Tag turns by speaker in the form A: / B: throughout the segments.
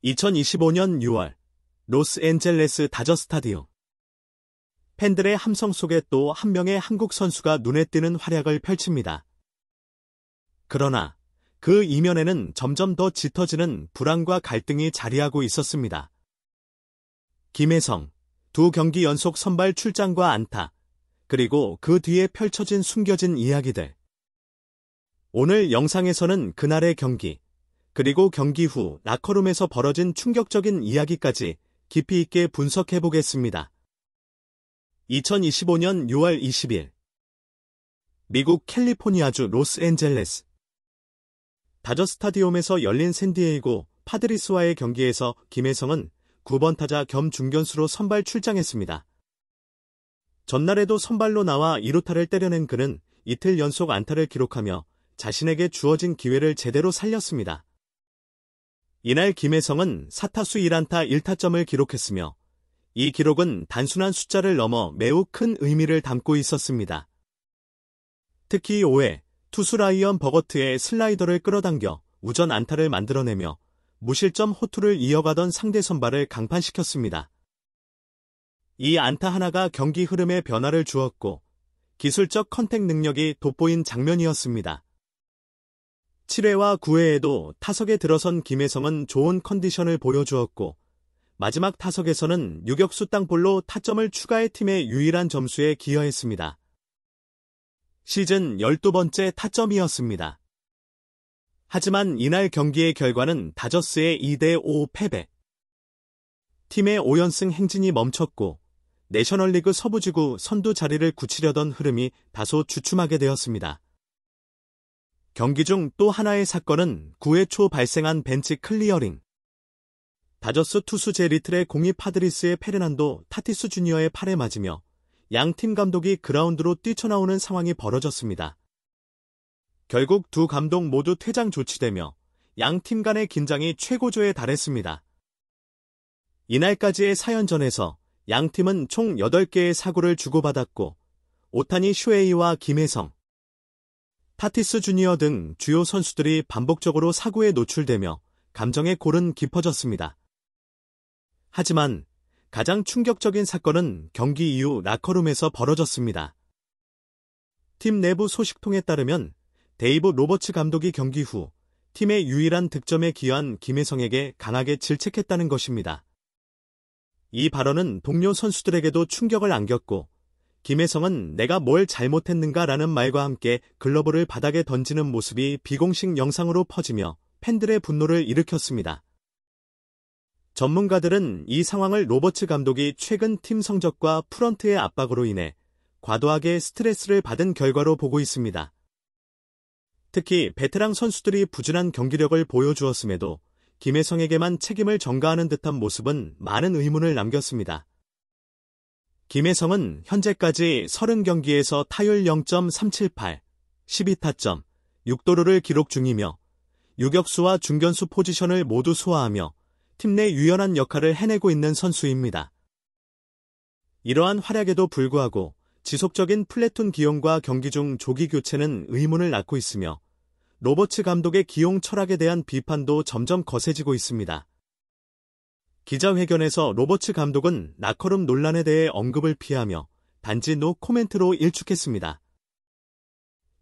A: 2025년 6월 로스앤젤레스 다저 스타디움. 팬들의 함성 속에 또 한 명의 한국 선수가 눈에 띄는 활약을 펼칩니다. 그러나 그 이면에는 점점 더 짙어지는 불안과 갈등이 자리하고 있었습니다. 김혜성, 2경기 연속 선발 출장과 안타, 그리고 그 뒤에 펼쳐진 숨겨진 이야기들. 오늘 영상에서는 그날의 경기, 그리고 경기 후 라커룸에서 벌어진 충격적인 이야기까지 깊이 있게 분석해 보겠습니다. 2025년 6월 20일 미국 캘리포니아주 로스앤젤레스 다저 스타디움에서 열린 샌디에이고 파드리스와의 경기에서 김혜성은 9번 타자 겸 중견수로 선발 출장했습니다. 전날에도 선발로 나와 2루타를 때려낸 그는 이틀 연속 안타를 기록하며 자신에게 주어진 기회를 제대로 살렸습니다. 이날 김혜성은 4타수 1안타 1타점을 기록했으며 이 기록은 단순한 숫자를 넘어 매우 큰 의미를 담고 있었습니다. 특히 5회 투수 라이언 버거트의 슬라이더를 끌어당겨 우전 안타를 만들어내며 무실점 호투를 이어가던 상대 선발을 강판시켰습니다. 이 안타 하나가 경기 흐름에 변화를 주었고 기술적 컨택 능력이 돋보인 장면이었습니다. 7회와 9회에도 타석에 들어선 김혜성은 좋은 컨디션을 보여주었고 마지막 타석에서는 유격수 땅볼로 타점을 추가해 팀의 유일한 점수에 기여했습니다. 시즌 12번째 타점이었습니다. 하지만 이날 경기의 결과는 다저스의 2대5 패배. 팀의 5연승 행진이 멈췄고 내셔널리그 서부지구 선두 자리를 굳히려던 흐름이 다소 주춤하게 되었습니다. 경기 중 또 하나의 사건은 9회 초 발생한 벤치 클리어링. 다저스 투수 제 리틀의 공이 파드리스의 페르난도 타티스 주니어의 팔에 맞으며 양팀 감독이 그라운드로 뛰쳐나오는 상황이 벌어졌습니다. 결국 두 감독 모두 퇴장 조치되며 양팀 간의 긴장이 최고조에 달했습니다. 이날까지의 사연전에서 양팀은 총 8개의 사구를 주고받았고 오타니 쇼헤이와 김혜성, 타티스 주니어 등 주요 선수들이 반복적으로 사구에 노출되며 감정의 골은 깊어졌습니다. 하지만 가장 충격적인 사건은 경기 이후 라커룸에서 벌어졌습니다. 팀 내부 소식통에 따르면 데이브 로버츠 감독이 경기 후 팀의 유일한 득점에 기여한 김혜성에게 강하게 질책했다는 것입니다. 이 발언은 동료 선수들에게도 충격을 안겼고 김혜성은 내가 뭘 잘못했는가라는 말과 함께 글러브를 바닥에 던지는 모습이 비공식 영상으로 퍼지며 팬들의 분노를 일으켰습니다. 전문가들은 이 상황을 로버츠 감독이 최근 팀 성적과 프런트의 압박으로 인해 과도하게 스트레스를 받은 결과로 보고 있습니다. 특히 베테랑 선수들이 부진한 경기력을 보여주었음에도 김혜성에게만 책임을 전가하는 듯한 모습은 많은 의문을 남겼습니다. 김혜성은 현재까지 30경기에서 타율 0.378, 12타점, 6도루를 기록 중이며 유격수와 중견수 포지션을 모두 소화하며 팀 내 유연한 역할을 해내고 있는 선수입니다. 이러한 활약에도 불구하고 지속적인 플래툰 기용과 경기 중 조기 교체는 의문을 낳고 있으며 로버츠 감독의 기용 철학에 대한 비판도 점점 거세지고 있습니다. 기자회견에서 로버츠 감독은 라커룸 논란에 대해 언급을 피하며 단지 노 코멘트로 일축했습니다.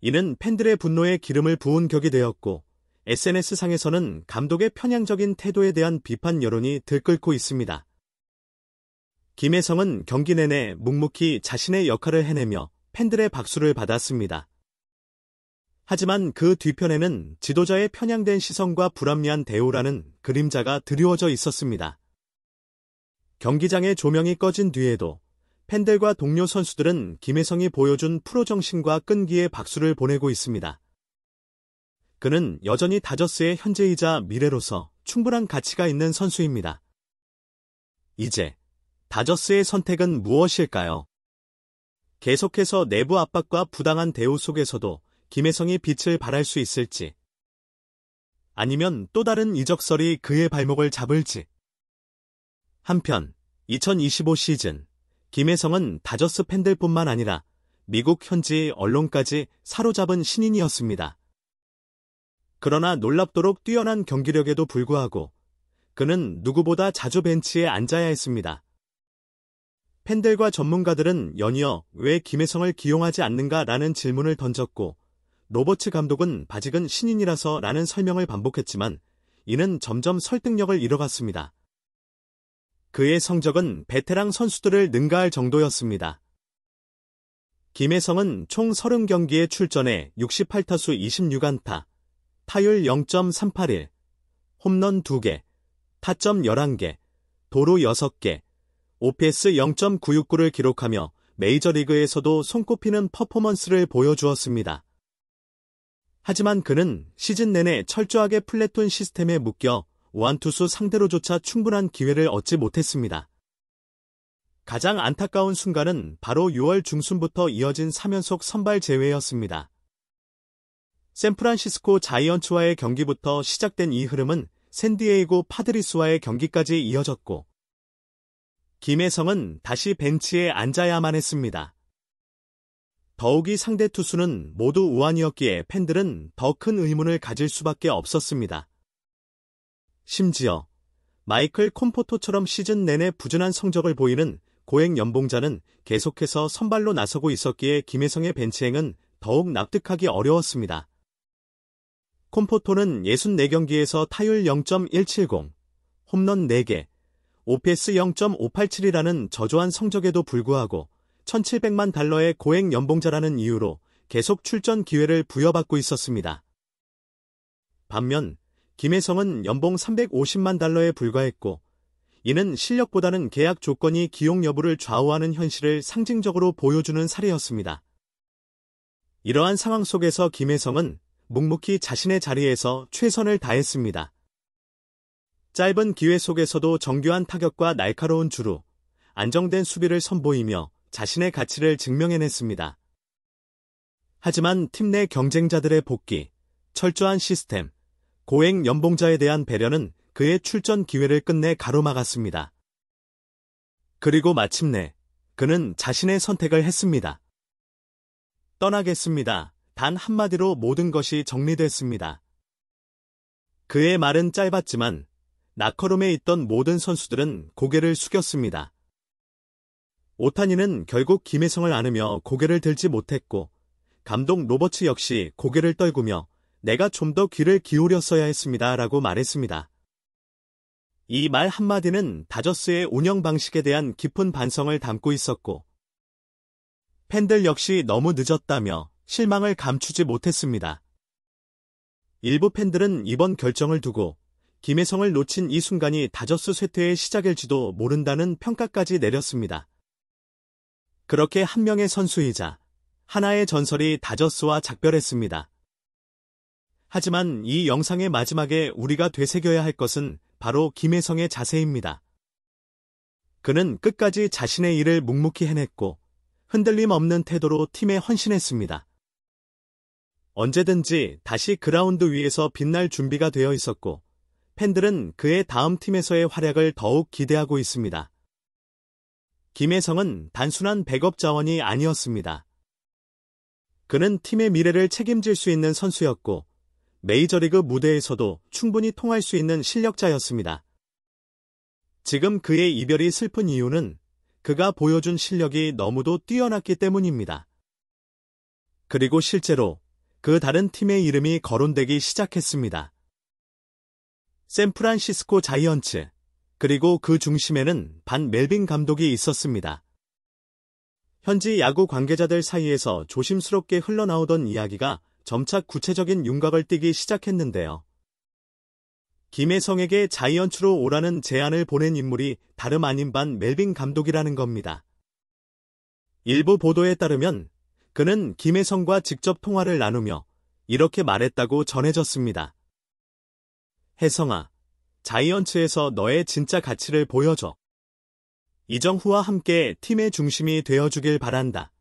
A: 이는 팬들의 분노에 기름을 부은 격이 되었고 SNS상에서는 감독의 편향적인 태도에 대한 비판 여론이 들끓고 있습니다. 김혜성은 경기 내내 묵묵히 자신의 역할을 해내며 팬들의 박수를 받았습니다. 하지만 그 뒤편에는 지도자의 편향된 시선과 불합리한 대우라는 그림자가 드리워져 있었습니다. 경기장의 조명이 꺼진 뒤에도 팬들과 동료 선수들은 김혜성이 보여준 프로 정신과 끈기에 박수를 보내고 있습니다. 그는 여전히 다저스의 현재이자 미래로서 충분한 가치가 있는 선수입니다. 이제 다저스의 선택은 무엇일까요? 계속해서 내부 압박과 부당한 대우 속에서도 김혜성이 빛을 발할 수 있을지, 아니면 또 다른 이적설이 그의 발목을 잡을지. 한편 2025 시즌 김혜성은 다저스 팬들뿐만 아니라 미국 현지 언론까지 사로잡은 신인이었습니다. 그러나 놀랍도록 뛰어난 경기력에도 불구하고 그는 누구보다 자주 벤치에 앉아야 했습니다. 팬들과 전문가들은 연이어 왜 김혜성을 기용하지 않는가라는 질문을 던졌고, 로버츠 감독은 아직은 신인이라서 라는 설명을 반복했지만 이는 점점 설득력을 잃어갔습니다. 그의 성적은 베테랑 선수들을 능가할 정도였습니다. 김혜성은 총 30경기에 출전해 68타수 26안타, 타율 0.381, 홈런 2개, 타점 11개, 도루 6개, OPS 0.969를 기록하며 메이저리그에서도 손꼽히는 퍼포먼스를 보여주었습니다. 하지만 그는 시즌 내내 철저하게 플래툰 시스템에 묶여 우완투수 상대로조차 충분한 기회를 얻지 못했습니다. 가장 안타까운 순간은 바로 6월 중순부터 이어진 3연속 선발 제외였습니다. 샌프란시스코 자이언츠와의 경기부터 시작된 이 흐름은 샌디에이고 파드리스와의 경기까지 이어졌고, 김혜성은 다시 벤치에 앉아야만 했습니다. 더욱이 상대 투수는 모두 우완이었기에 팬들은 더 큰 의문을 가질 수밖에 없었습니다. 심지어 마이클 콤포토처럼 시즌 내내 부진한 성적을 보이는 고액 연봉자는 계속해서 선발로 나서고 있었기에 김혜성의 벤치행은 더욱 납득하기 어려웠습니다. 콤포토는 64경기에서 타율 0.170, 홈런 4개, OPS 0.587이라는 저조한 성적에도 불구하고 $1,700만 고액 연봉자라는 이유로 계속 출전 기회를 부여받고 있었습니다. 반면 김혜성은 연봉 $350만 불과했고, 이는 실력보다는 계약 조건이 기용 여부를 좌우하는 현실을 상징적으로 보여주는 사례였습니다. 이러한 상황 속에서 김혜성은 묵묵히 자신의 자리에서 최선을 다했습니다. 짧은 기회 속에서도 정교한 타격과 날카로운 주루, 안정된 수비를 선보이며 자신의 가치를 증명해냈습니다. 하지만 팀 내 경쟁자들의 복귀, 철저한 시스템, 고액 연봉자에 대한 배려는 그의 출전 기회를 끝내 가로막았습니다. 그리고 마침내 그는 자신의 선택을 했습니다. 떠나겠습니다. 단 한마디로 모든 것이 정리됐습니다. 그의 말은 짧았지만 라커룸에 있던 모든 선수들은 고개를 숙였습니다. 오타니는 결국 김혜성을 안으며 고개를 들지 못했고, 감독 로버츠 역시 고개를 떨구며 내가 좀 더 귀를 기울였어야 했습니다 라고 말했습니다. 이 말 한마디는 다저스의 운영 방식에 대한 깊은 반성을 담고 있었고, 팬들 역시 너무 늦었다며 실망을 감추지 못했습니다. 일부 팬들은 이번 결정을 두고 김혜성을 놓친 이 순간이 다저스 쇠퇴의 시작일지도 모른다는 평가까지 내렸습니다. 그렇게 한 명의 선수이자 하나의 전설이 다저스와 작별했습니다. 하지만 이 영상의 마지막에 우리가 되새겨야 할 것은 바로 김혜성의 자세입니다. 그는 끝까지 자신의 일을 묵묵히 해냈고 흔들림 없는 태도로 팀에 헌신했습니다. 언제든지 다시 그라운드 위에서 빛날 준비가 되어 있었고, 팬들은 그의 다음 팀에서의 활약을 더욱 기대하고 있습니다. 김혜성은 단순한 백업 자원이 아니었습니다. 그는 팀의 미래를 책임질 수 있는 선수였고, 메이저리그 무대에서도 충분히 통할 수 있는 실력자였습니다. 지금 그의 이별이 슬픈 이유는 그가 보여준 실력이 너무도 뛰어났기 때문입니다. 그리고 실제로 그 다른 팀의 이름이 거론되기 시작했습니다. 샌프란시스코 자이언츠, 그리고 그 중심에는 반 멜빈 감독이 있었습니다. 현지 야구 관계자들 사이에서 조심스럽게 흘러나오던 이야기가 점차 구체적인 윤곽을 띠기 시작했는데요. 김혜성에게 자이언츠로 오라는 제안을 보낸 인물이 다름 아닌 반 멜빈 감독이라는 겁니다. 일부 보도에 따르면 그는 김혜성과 직접 통화를 나누며 이렇게 말했다고 전해졌습니다. 혜성아, 자이언츠에서 너의 진짜 가치를 보여줘. 이정후와 함께 팀의 중심이 되어주길 바란다.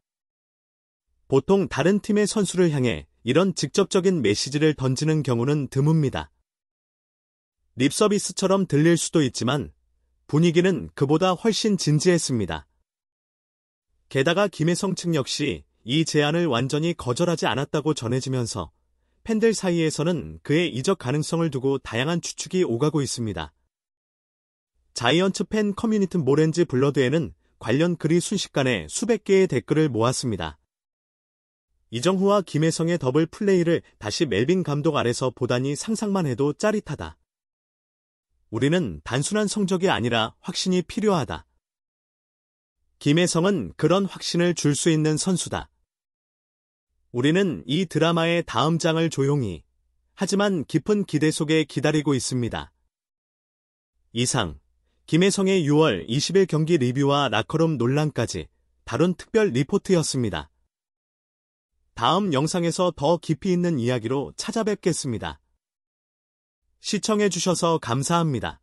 A: 보통 다른 팀의 선수를 향해 이런 직접적인 메시지를 던지는 경우는 드뭅니다. 립서비스처럼 들릴 수도 있지만 분위기는 그보다 훨씬 진지했습니다. 게다가 김혜성 측 역시 이 제안을 완전히 거절하지 않았다고 전해지면서 팬들 사이에서는 그의 이적 가능성을 두고 다양한 추측이 오가고 있습니다. 자이언츠 팬 커뮤니티 모렌지 블러드에는 관련 글이 순식간에 수백 개의 댓글을 모았습니다. 이정후와 김혜성의 더블 플레이를 다시 멜빈 감독 아래서 보다니 상상만 해도 짜릿하다. 우리는 단순한 성적이 아니라 확신이 필요하다. 김혜성은 그런 확신을 줄 수 있는 선수다. 우리는 이 드라마의 다음 장을 조용히, 하지만 깊은 기대 속에 기다리고 있습니다. 이상, 김혜성의 6월 20일 경기 리뷰와 라커룸 논란까지 다룬 특별 리포트였습니다. 다음 영상에서 더 깊이 있는 이야기로 찾아뵙겠습니다. 시청해주셔서 감사합니다.